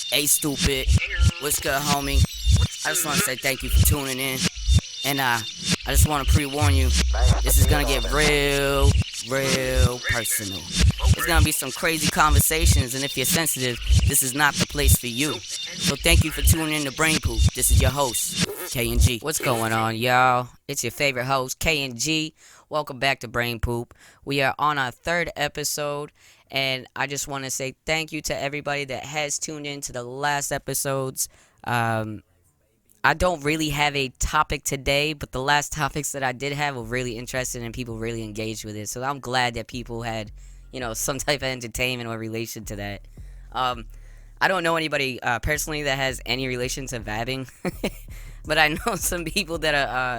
Hey, stupid. What's good, homie? I just want to say thank you for tuning in. And I just want to pre-warn you, this is going to get real personal. There's going to be some crazy conversations, and if you're sensitive, this is not the place for you. So thank you for tuning in to Brain Poop. This is your host, K&G. What's going on, y'all? It's your favorite host, K&G. Welcome back to Brain Poop. We are on our third episode, and I just want to say thank you to everybody that has tuned in to the last episodes. I don't really have a topic today, but the last topics that I did have were really interesting and people really engaged with it. So I'm glad that people had, some type of entertainment or relation to that. I don't know anybody personally that has any relation to vabbing, but I know some people that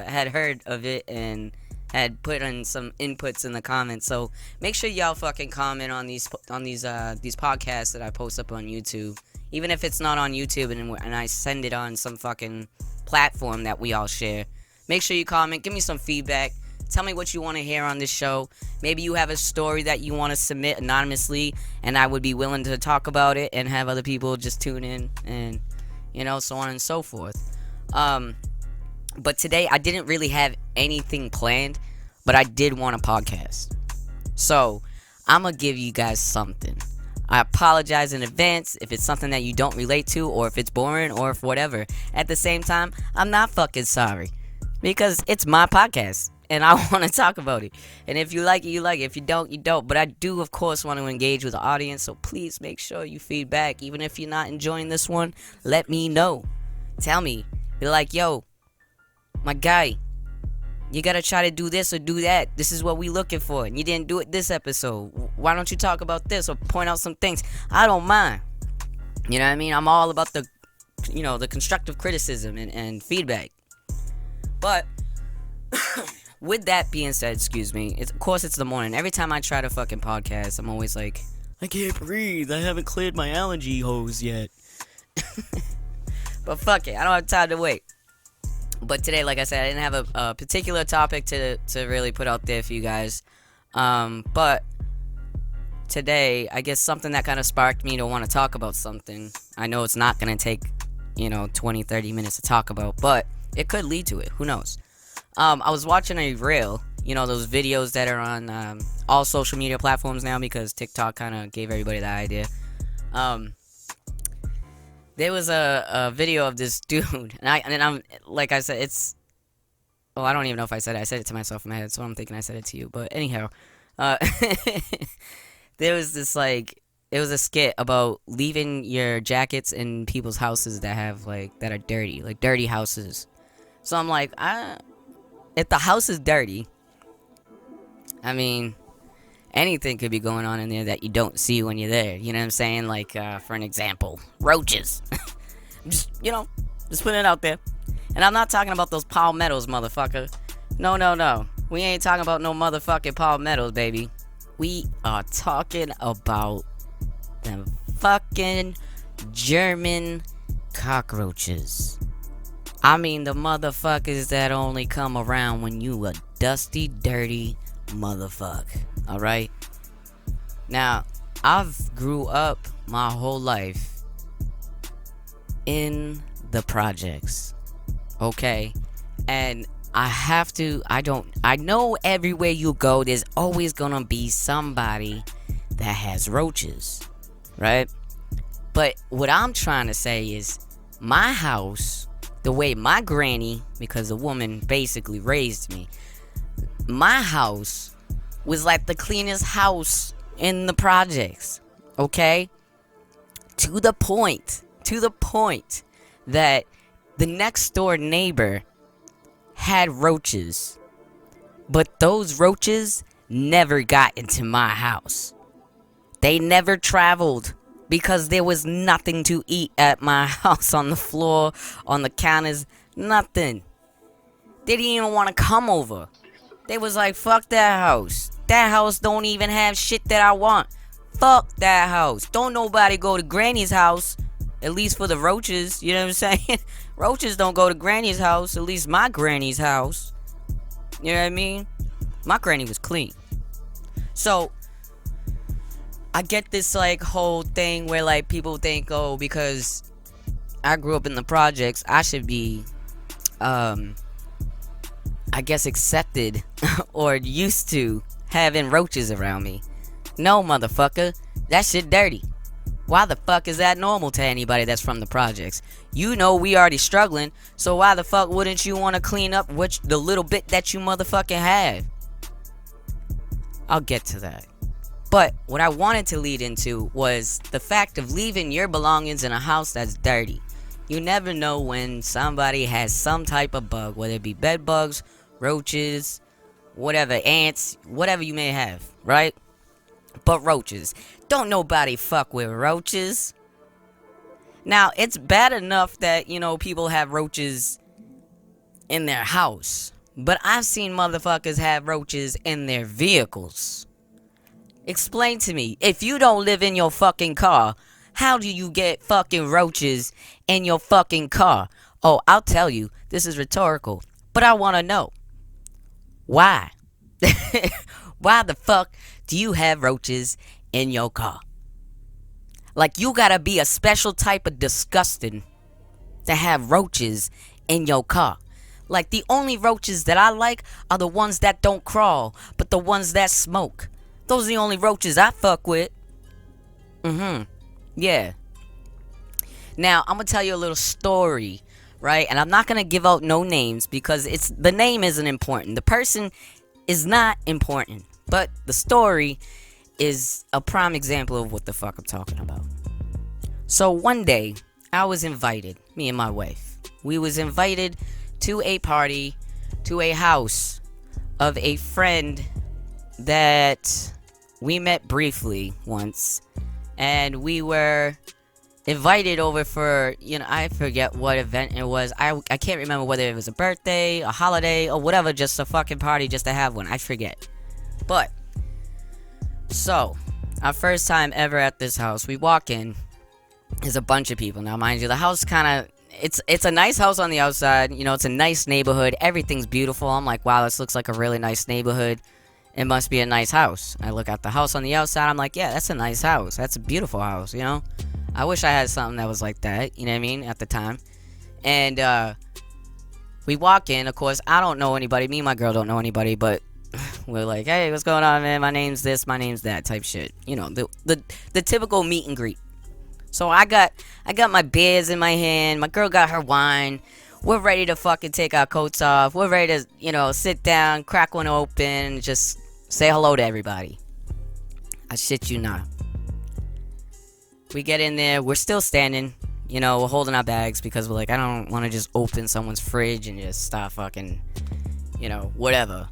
had heard of it and had put in some inputs in the comments. So make sure y'all fucking comment on these podcasts that I post up on YouTube. Even if it's not on YouTube and I send it on some fucking platform that we all share. Make sure you comment. Give me some feedback. Tell me what you want to hear on this show. Maybe you have a story that you want to submit anonymously, and I would be willing to talk about it and have other people just tune in and, so on and so forth. But today I didn't really have anything planned, but I did want a podcast. So I'm going to give you guys something. I apologize in advance if it's something that you don't relate to, or if it's boring, or if whatever. At the same time, I'm not fucking sorry, because it's my podcast and I want to talk about it. And if you like it, you like it. If you don't, you don't. But I do, of course, want to engage with the audience, so please make sure you feedback. Even if you're not enjoying this one, let me know. Tell me. Be like, yo, my guy, you gotta try to do this or do that. This is what we looking for, and you didn't do it this episode. Why don't you talk about this or point out some things? I don't mind. You know what I mean? I'm all about the, the constructive criticism and feedback. But with that being said, excuse me, of course it's the morning. Every time I try to fucking podcast, I'm always like, I can't breathe. I haven't cleared my allergy hose yet. But fuck it, I don't have time to wait. But today, like I said, I didn't have a particular topic to really put out there for you guys. But today, I guess something that kind of sparked me to want to talk about something. I know it's not going to take, 20, 30 minutes to talk about, but it could lead to it. Who knows? I was watching a reel, those videos that are on all social media platforms now, because TikTok kind of gave everybody that idea. There was a video of this dude, and I'm like I said, I don't even know if I said it. I said it to myself in my head, so I'm thinking I said it to you. But anyhow, there was this it was a skit about leaving your jackets in people's houses that have that are dirty, dirty houses. So I'm like, if the house is dirty, I mean, anything could be going on in there that you don't see when you're there. You know what I'm saying? For an example, roaches. just putting it out there. And I'm not talking about those palmettos, motherfucker. No. We ain't talking about no motherfucking palmettos, baby. We are talking about them fucking German cockroaches. I mean, the motherfuckers that only come around when you a dusty, dirty motherfucker. Alright? Now, I've grew up my whole life in the projects. Okay? And I know everywhere you go, there's always gonna be somebody that has roaches. Right? But what I'm trying to say is, my house, the way my granny, because the woman basically raised me, my house was like the cleanest house in the projects, okay? To the point that the next door neighbor had roaches, but those roaches never got into my house. They never traveled because there was nothing to eat at my house, on the floor, on the counters, nothing. They didn't even want to come over. They was like, fuck that house. That house don't even have shit that I want. Fuck that house. Don't nobody go to Granny's house. At least for the roaches. You know what I'm saying? Roaches don't go to Granny's house. At least my granny's house. You know what I mean? My granny was clean. So, I get this like whole thing where like people think, oh, because I grew up in the projects, I should be I guess accepted or used to having roaches around me. No, motherfucker, that shit dirty. Why the fuck is that normal to anybody that's from the projects? You know we already struggling, so why the fuck wouldn't you want to clean up the little bit that you motherfucking have? I'll get to that. But what I wanted to lead into was the fact of leaving your belongings in a house that's dirty. You never know when somebody has some type of bug, whether it be bed bugs, roaches, whatever, ants, whatever you may have, right? But roaches. Don't nobody fuck with roaches. Now, it's bad enough that, you know, people have roaches in their house. But I've seen motherfuckers have roaches in their vehicles. Explain to me, if you don't live in your fucking car, how do you get fucking roaches in your fucking car? Oh, I'll tell you, this is rhetorical, but I want to know. Why? Why the fuck do you have roaches in your car? Like, you gotta be a special type of disgusting to have roaches in your car. Like, the only roaches that I like are the ones that don't crawl, but the ones that smoke. Those are the only roaches I fuck with. Yeah. Now, I'm gonna tell you a little story, right? And I'm not gonna give out no names because the name isn't important. The person is not important. But the story is a prime example of what the fuck I'm talking about. So one day, I was invited, me and my wife. We was invited to a party, to a house of a friend that we met briefly once. And we were invited over for, you know, I forget what event it was. I can't remember whether it was a birthday, a holiday, or whatever, just a fucking party just to have one. I forget. But, so, our first time ever at this house, we walk in, there's a bunch of people. Now, mind you, the house kind of, it's a nice house on the outside, you know, it's a nice neighborhood, everything's beautiful. I'm like, wow, this looks like a really nice neighborhood. It must be a nice house. I look at the house on the outside, I'm like, yeah, that's a nice house. That's a beautiful house, you know? I wish I had something that was like that, you know what I mean, at the time. And, we walk in, of course, I don't know anybody, me and my girl don't know anybody, but we're like, hey, what's going on, man? My name's this, my name's that, type shit. You know, the typical meet and greet. So I got my beers in my hand, my girl got her wine. We're ready to fucking take our coats off. We're ready to, you know, sit down, crack one open, just say hello to everybody. I shit you not. We get in there, we're still standing, you know, we're holding our bags because we're like, I don't want to just open someone's fridge and just start fucking, you know, whatever.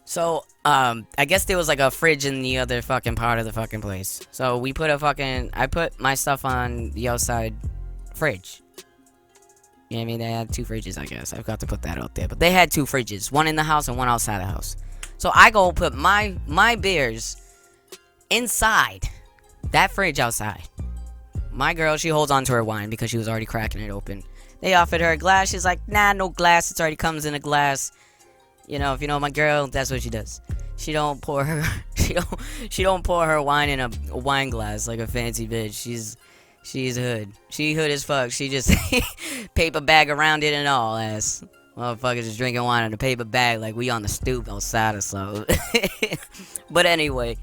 So, I guess there was like a fridge in the other fucking part of the fucking place. So we put I put my stuff on the outside fridge. You know what I mean? They had two fridges, I guess. I forgot to put that out there. But they had two fridges, one in the house and one outside the house. So I go put my beers inside that fridge outside. My girl, she holds on to her wine because she was already cracking it open. They offered her a glass. She's like, nah, no glass. It already comes in a glass. You know, if you know my girl, that's what she does. She don't pour her she don't pour her wine in a wine glass like a fancy bitch. She's hood. She hood as fuck. She just paper bag around it and all, ass. Motherfuckers just drinking wine in a paper bag like we on the stoop outside or something. But anyway,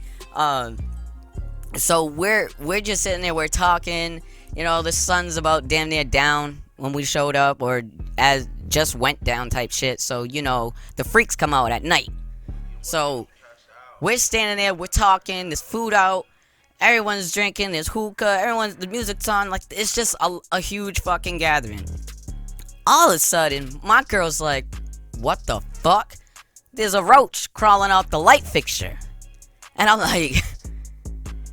so we're just sitting there, we're talking. You know, the sun's about damn near down when we showed up, or as just went down type shit. So, you know, the freaks come out at night. So we're standing there, we're talking, there's food out, everyone's drinking, there's hookah, the music's on, like, it's just a huge fucking gathering. All of a sudden, my girl's like, what the fuck? There's a roach crawling out the light fixture. And I'm like,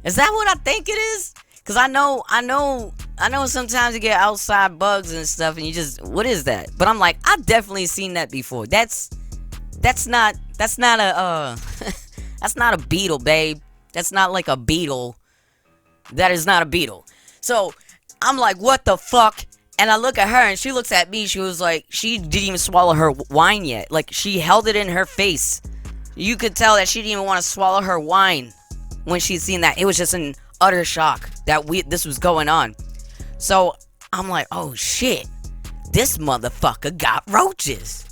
is that what I think it is? Because I know sometimes you get outside bugs and stuff and you just, what is that? But I'm like, I've definitely seen that before. That's not a that's not a beetle, babe. That's not like a beetle. That is not a beetle. So I'm like, what the fuck? And I look at her and she looks at me. She was like, she didn't even swallow her wine yet. Like, she held it in her face. You could tell that she didn't even want to swallow her wine. when she seen that. It was just an utter shock that this was going on. So I'm like, oh shit, this motherfucker got roaches.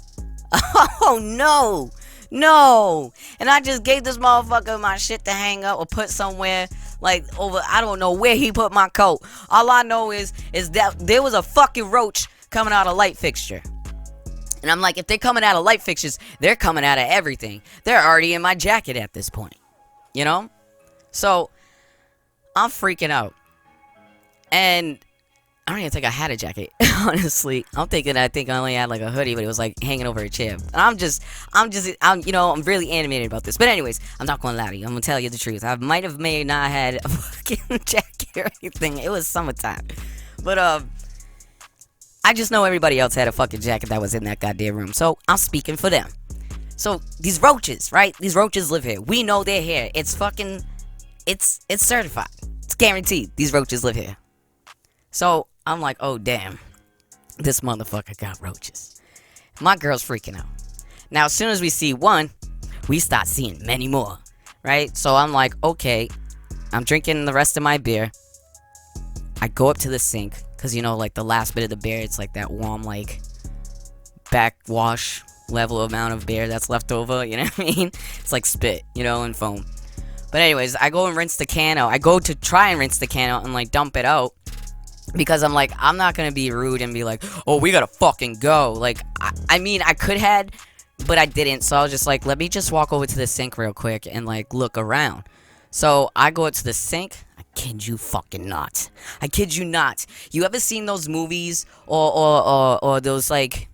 Oh no, no. And I just gave this motherfucker my shit to hang up or put somewhere, like over, I don't know where he put my coat. All I know is that there was a fucking roach coming out of light fixture. And I'm like, if they're coming out of light fixtures, they're coming out of everything. They're already in my jacket at this point, you know? So I'm freaking out. And I don't even think I had a jacket, honestly. I think I only had like a hoodie, but it was like hanging over a chair. And I'm really animated about this. But anyways, I'm not going to lie to you. I'm going to tell you the truth. I may not had a fucking jacket or anything. It was summertime. But, I just know everybody else had a fucking jacket that was in that goddamn room. So, I'm speaking for them. So, these roaches, right? These roaches live here. We know they're here. It's fucking... It's certified. It's guaranteed. These roaches live here. So, I'm like, oh, damn. This motherfucker got roaches. My girl's freaking out. Now, as soon as we see one, we start seeing many more. Right? So, I'm like, okay. I'm drinking the rest of my beer. I go up to the sink. Because, you know, like, the last bit of the beer, it's like that warm, like, backwash level amount of beer that's left over, you know what I mean? It's like spit, you know, and foam. But anyways, I go and rinse the can out. I go to try and rinse the can out and, like, dump it out. Because I'm like, I'm not gonna be rude and be like, oh, we gotta fucking go. Like, I mean, I could have, but I didn't. So I was just like, let me just walk over to the sink real quick and, like, look around. So I go up to the sink. I kid you fucking not. I kid you not. You ever seen those movies or those like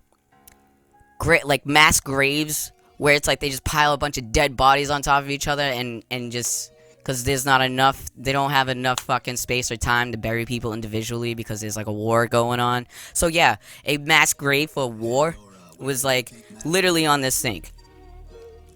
mass graves where it's like they just pile a bunch of dead bodies on top of each other and just because there's not enough, they don't have enough fucking space or time to bury people individually because there's like a war going on. So yeah, a mass grave for war was like literally on this sink.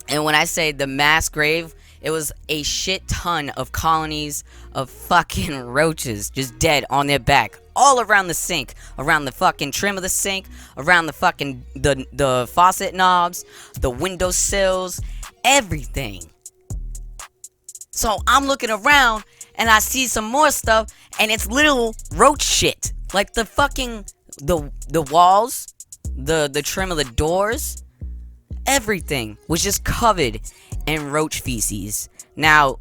And when I say the mass grave, it was a shit ton of colonies of fucking roaches just dead on their back. All around the sink. Around the fucking trim of the sink. Around the fucking, the faucet knobs. The window sills. Everything. So I'm looking around and I see some more stuff and it's little roach shit. Like the fucking, the walls. The trim of the doors. Everything was just covered in roach feces. Now,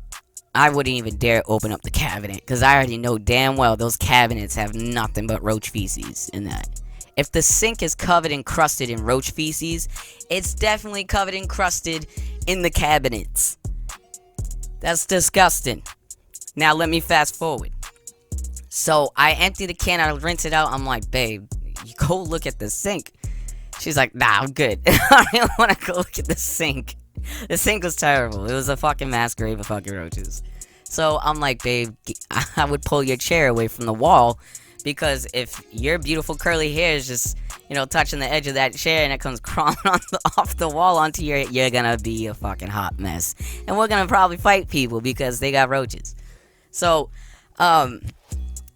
I wouldn't even dare open up the cabinet because I already know damn well those cabinets have nothing but roach feces in that. If the sink is covered and crusted in roach feces, it's definitely covered and crusted in the cabinets. That's disgusting. Now, let me fast forward. So, I empty the can, I rinse it out. I'm like, babe, you go look at the sink. She's like, nah, I'm good. I don't want to go look at the sink. The sink was terrible. It was a fucking mass grave of fucking roaches. So I'm like, babe, I would pull your chair away from the wall. Because if your beautiful curly hair is just, you know, touching the edge of that chair and it comes crawling off the wall onto you're gonna be a fucking hot mess. And we're gonna probably fight people because they got roaches. So,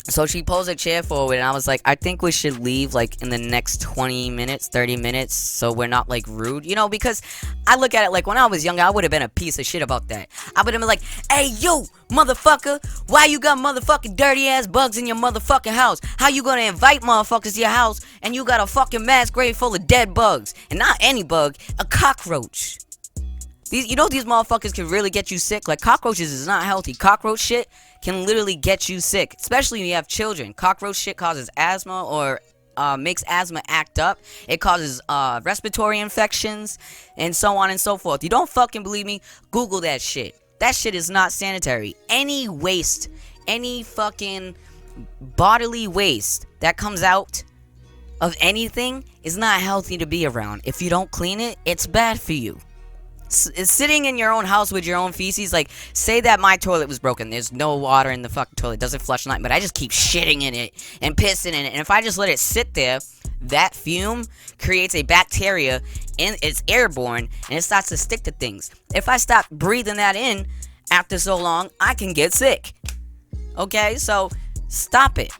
So she pulls a chair forward, and I was like, I think we should leave, like, in the next 20 minutes, 30 minutes, so we're not, like, rude, you know, because I look at it like, when I was younger, I would have been a piece of shit about that. I would have been like, hey, yo, motherfucker, why you got motherfucking dirty-ass bugs in your motherfucking house? How you gonna invite motherfuckers to your house, and you got a fucking mass grave full of dead bugs? And not any bug, a cockroach. You know these motherfuckers can really get you sick? Like, cockroaches is not healthy. Cockroach shit can literally get you sick, especially when you have children. Cockroach shit causes asthma or makes asthma act up. It causes respiratory infections and so on and so forth. You don't fucking believe me? Google that shit. That shit is not sanitary. Any waste, any fucking bodily waste that comes out of anything is not healthy to be around. If you don't clean it, it's bad for you. Sitting in your own house with your own feces, like, say that my toilet was broken, there's no water in the fucking toilet, doesn't flush night, but I just keep shitting in it and pissing in it, and if I just let it sit there, that fume creates a bacteria, and it's airborne, and it starts to stick to things. If I stop breathing that in after so long, I can get sick. Okay, so stop it.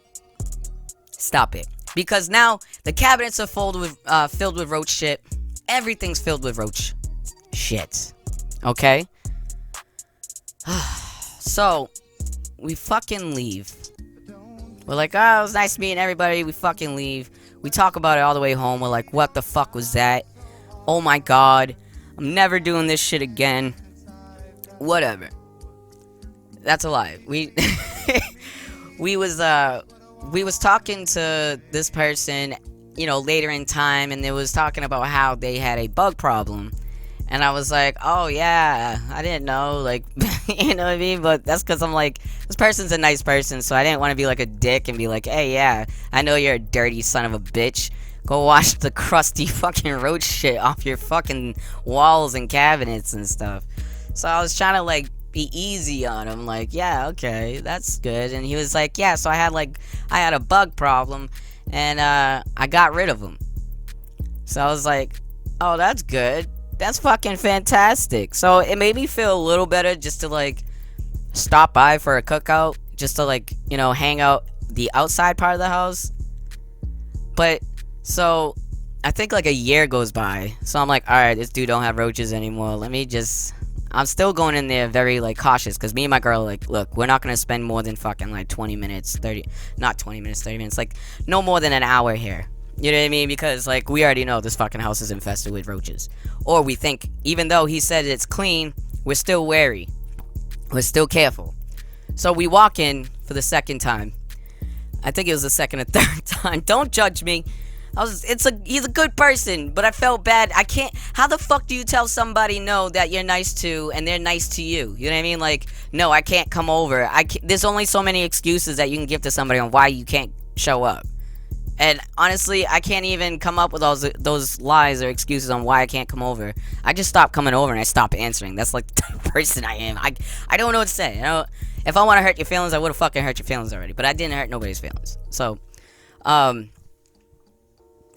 Stop it. Because now the cabinets are filled with roach shit. Everything's filled with roach shit. Okay? So, we fucking leave. We're like, oh, it was nice meeting everybody. We fucking leave. We talk about it all the way home. We're like, what the fuck was that? Oh my god. I'm never doing this shit again. Whatever. That's a lie. We was talking to this person, you know, later in time, and they was talking about how they had a bug problem. And I was like, oh yeah, I didn't know, like, you know what I mean? But that's because I'm like, this person's a nice person, so I didn't want to be like a dick and be like, hey, yeah, I know you're a dirty son of a bitch. Go wash the crusty fucking roach shit off your fucking walls and cabinets and stuff. So I was trying to, like, be easy on him, like, yeah, okay, that's good. And he was like, yeah, so I had a bug problem, and I got rid of him. So I was like, oh, that's good. That's fucking fantastic. So it made me feel a little better just to, like, stop by for a cookout, just to, like, you know, hang out the outside part of the house. But so I think like a year goes by, so I'm like, alright, this dude don't have roaches anymore. I'm still going in there very, like, cautious, because me and my girl are like, look, we're not gonna spend more than fucking, like, 30 minutes, like, no more than an hour here. You know what I mean? Because, like, we already know this fucking house is infested with roaches. Or we think, even though he said it's clean, we're still wary. We're still careful. So we walk in for the second time. I think it was the second or third time. Don't judge me. He's a good person, but I felt bad. How the fuck do you tell somebody no that you're nice to and they're nice to you? You know what I mean? Like, no, I can't come over. There's only so many excuses that you can give to somebody on why you can't show up. And honestly, I can't even come up with those lies or excuses on why I can't come over. I just stop coming over and I stop answering. That's like the type of person I am. I don't know what to say. You know, if I want to hurt your feelings, I would have fucking hurt your feelings already. But I didn't hurt nobody's feelings. So,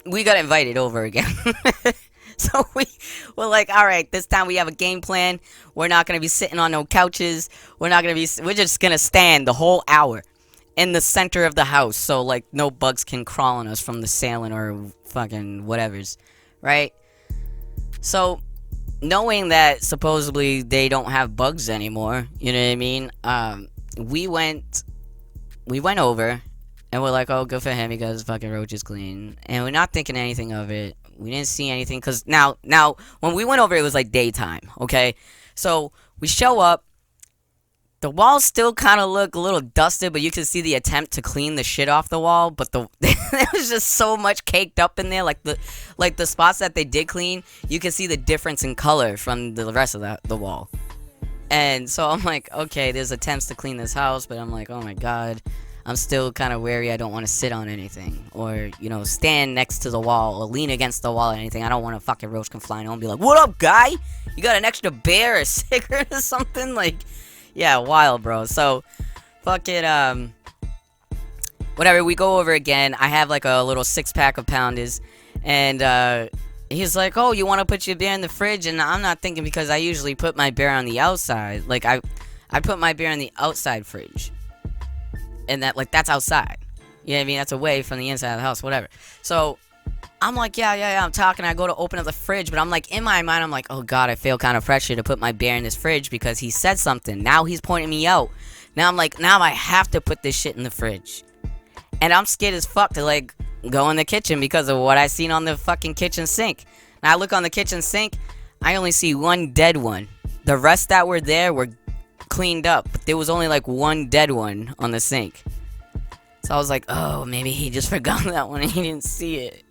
we got invited over again. So we're like, all right, this time we have a game plan. We're not gonna be sitting on no couches. We're just gonna stand the whole hour in the center of the house, so, like, no bugs can crawl on us from the ceiling or fucking whatevers, right? So, knowing that supposedly they don't have bugs anymore, you know what I mean? We went over, and we're like, oh, good for him, he got his fucking roaches clean. And we're not thinking anything of it. We didn't see anything, because now, when we went over, it was, like, daytime, okay? So, we show up. The walls still kind of look a little dusted, but you can see the attempt to clean the shit off the wall. But there was just so much caked up in there. Like the spots that they did clean, you can see the difference in color from the rest of the wall. And so I'm like, okay, there's attempts to clean this house, but I'm like, oh my god, I'm still kind of wary. I don't want to sit on anything, or, you know, stand next to the wall, or lean against the wall or anything. I don't want a fucking roach come flying on and be like, what up, guy? You got an extra beer or cigarette or something? Like, yeah, wild, bro. So, fucking, whatever, we go over again. I have, like, a little 6-pack of Pounders, and, he's like, oh, you want to put your beer in the fridge? And I'm not thinking, because I usually put my beer on the outside. Like, I put my beer in the outside fridge. And that's outside. You know what I mean? That's away from the inside of the house, whatever. So, I'm like, yeah, I'm talking. I go to open up the fridge, but I'm like, in my mind, I'm like, oh god, I feel kind of pressure to put my beer in this fridge because he said something. Now he's pointing me out. Now I'm like, now I have to put this shit in the fridge. And I'm scared as fuck to, like, go in the kitchen because of what I seen on the fucking kitchen sink. Now I look on the kitchen sink, I only see one dead one. The rest that were there were cleaned up, but there was only, like, one dead one on the sink. So I was like, oh, maybe he just forgot that one and he didn't see it.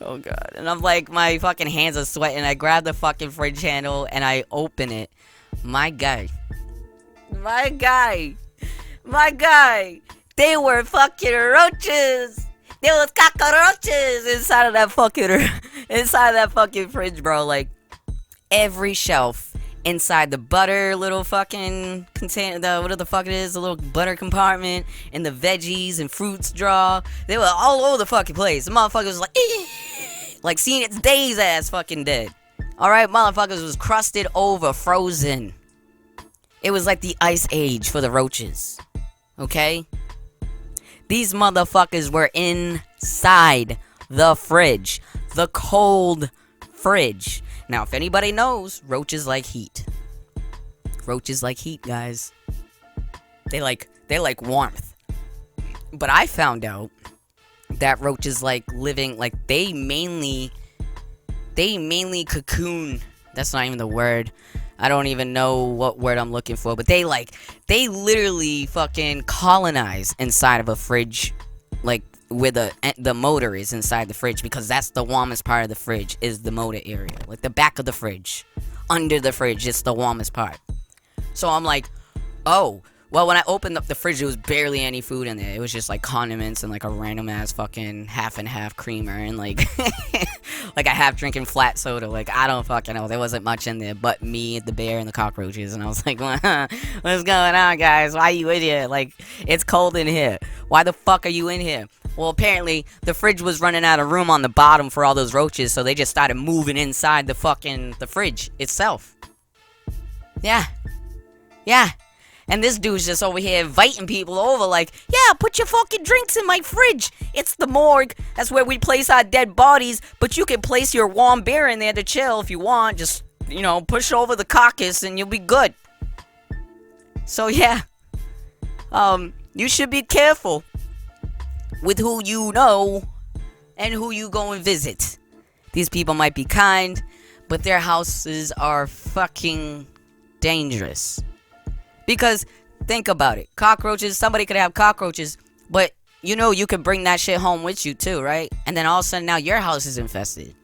Oh god. And I'm like, my fucking hands are sweating. I grab the fucking fridge handle and I open it. My guy. They were fucking roaches. There was cockroaches inside of that fucking fridge, bro. Like, every shelf inside the butter little fucking container, whatever the fuck it is, the little butter compartment, and the veggies and fruits drawer, they were all over the fucking place. The motherfucker was like, like seeing its days ass fucking dead. Alright, motherfuckers was crusted over, frozen. It was like the ice age for the roaches. Okay? These motherfuckers were inside the fridge. The cold fridge. Now, if anybody knows, roaches like heat. Roaches like heat, guys. They like warmth. But I found out that roaches like living, like they mainly cocoon. That's not even the word. I don't even know what word I'm looking for, but they literally fucking colonize inside of a fridge, like where the motor is inside the fridge, because that's the warmest part of the fridge, is the motor area, like the back of the fridge, under the fridge, it's the warmest part. So I'm like, oh, well, when I opened up the fridge, there was barely any food in there. It was just like condiments and like a random ass fucking half and half creamer and like like a half drinking flat soda. Like, I don't fucking know. There wasn't much in there but me, the bear, and the cockroaches. And I was like, what's going on, guys? Why are you in here? Like, it's cold in here. Why the fuck are you in here? Well, apparently the fridge was running out of room on the bottom for all those roaches, so they just started moving inside the fridge itself. Yeah. And this dude's just over here inviting people over like, yeah, put your fucking drinks in my fridge. It's the morgue. That's where we place our dead bodies. But you can place your warm beer in there to chill if you want. Just, push over the carcass and you'll be good. So, yeah. You should be careful with who you know and who you go and visit. These people might be kind, but their houses are fucking dangerous. Because, think about it. Cockroaches, somebody could have cockroaches, but you could bring that shit home with you too, right? And then all of a sudden now your house is infested.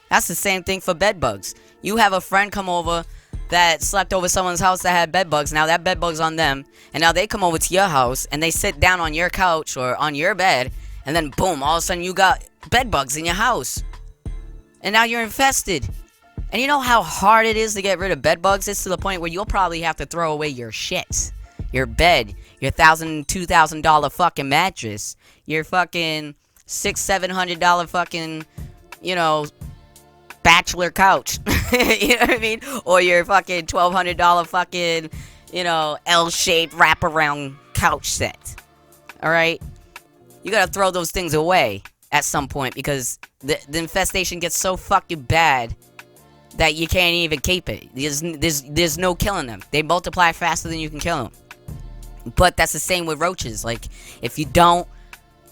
That's the same thing for bed bugs. You have a friend come over that slept over someone's house that had bed bugs. Now that bed bug's on them. And now they come over to your house and they sit down on your couch or on your bed. And then boom, all of a sudden you got bed bugs in your house. And now you're infested. And you know how hard it is to get rid of bed bugs? It's to the point where you'll probably have to throw away your shit. Your bed. Your $1,000, $2,000 fucking mattress. Your fucking $600-$700 fucking, bachelor couch. You know what I mean? Or your fucking $1,200 fucking, L-shaped wraparound couch set. Alright? You gotta throw those things away at some point because the infestation gets so fucking bad that you can't even keep it. There's no killing them. They multiply faster than you can kill them. But that's the same with roaches. Like, if you don't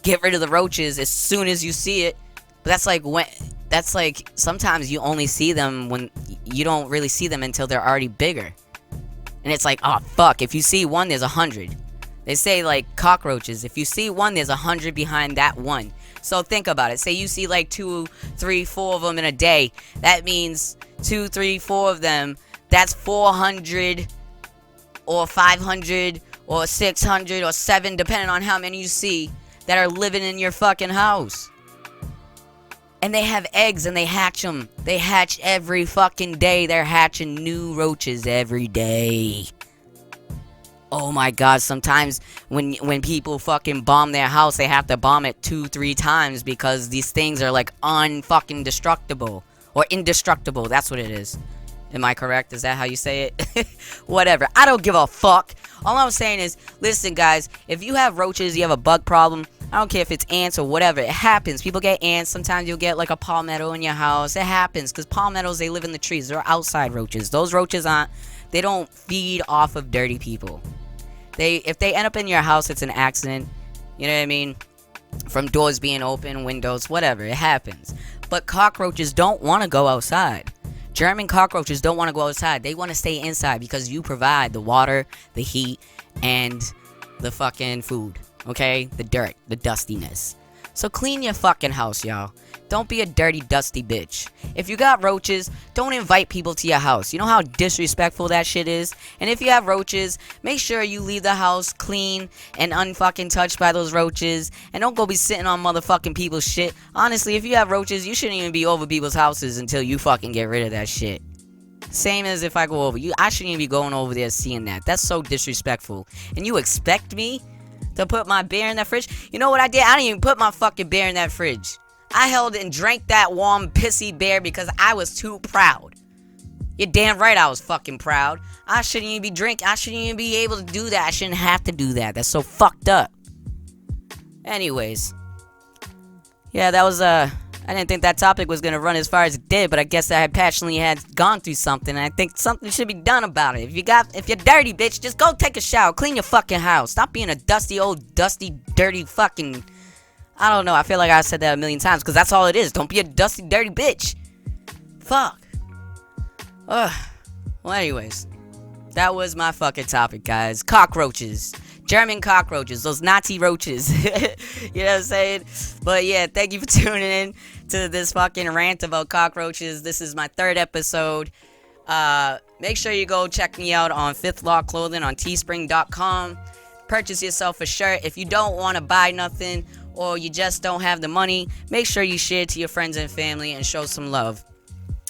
get rid of the roaches as soon as you see it, but that's like sometimes you only see them when you don't really see them until they're already bigger. And it's like, oh fuck, if you see one, there's 100. They say like cockroaches, if you see one, there's 100 behind that one. So think about it. Say you see like 2, 3, 4 of them in a day. That means 2, 3, 4 of them. That's 400 or 500 or 600 or 7, depending on how many you see, that are living in your fucking house. And they have eggs and they hatch them. They hatch every fucking day. They're hatching new roaches every day. Oh my god, sometimes when people fucking bomb their house, they have to bomb it 2-3 times because these things are like unfucking destructible. Or indestructible, that's what it is. Am I correct? Is that how you say it? Whatever. I don't give a fuck. All I'm saying is, listen guys, if you have roaches, you have a bug problem, I don't care if it's ants or whatever, it happens. People get ants, sometimes you'll get like a palmetto in your house. It happens, because palmettos, they live in the trees. They're outside roaches. Those roaches they don't feed off of dirty people. If they end up in your house, it's an accident. You know what I mean? From doors being open, windows, whatever. It happens. But cockroaches don't want to go outside. German cockroaches don't want to go outside. They want to stay inside because you provide the water, the heat, and the fucking food. Okay? The dirt, the dustiness. So clean your fucking house, y'all. Don't be a dirty, dusty bitch. If you got roaches, don't invite people to your house. You know how disrespectful that shit is? And if you have roaches, make sure you leave the house clean and unfucking touched by those roaches. And don't go be sitting on motherfucking people's shit. Honestly, if you have roaches, you shouldn't even be over people's houses until you fucking get rid of that shit. Same as if I go over. I shouldn't even be going over there seeing that. That's so disrespectful. And you expect me to put my beer in that fridge? You know what I did? I didn't even put my fucking beer in that fridge. I held and drank that warm, pissy beer because I was too proud. You're damn right I was fucking proud. I shouldn't even be drinking. I shouldn't even be able to do that. I shouldn't have to do that. That's so fucked up. Anyways. Yeah, that was, I didn't think that topic was gonna run as far as it did, but I guess I passionately had gone through something, and I think something should be done about it. If you're dirty, bitch, just go take a shower, clean your fucking house. Stop being a dusty, dirty fucking... I don't know, I feel like I said that a million times, because that's all it is. Don't be a dusty, dirty bitch. Fuck. Ugh. Well, anyways, that was my fucking topic, guys. Cockroaches. German cockroaches. Those Nazi roaches. You know what I'm saying? But yeah, thank you for tuning in to this fucking rant about cockroaches. This is my 3rd episode. Make sure you go check me out on Fifth Law Clothing on teespring.com. Purchase yourself a shirt. If you don't want to buy nothing, or you just don't have the money, make sure you share it to your friends and family and show some love.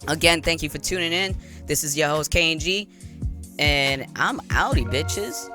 Again, thank you for tuning in. This is your host, KNG, and I'm outie, bitches.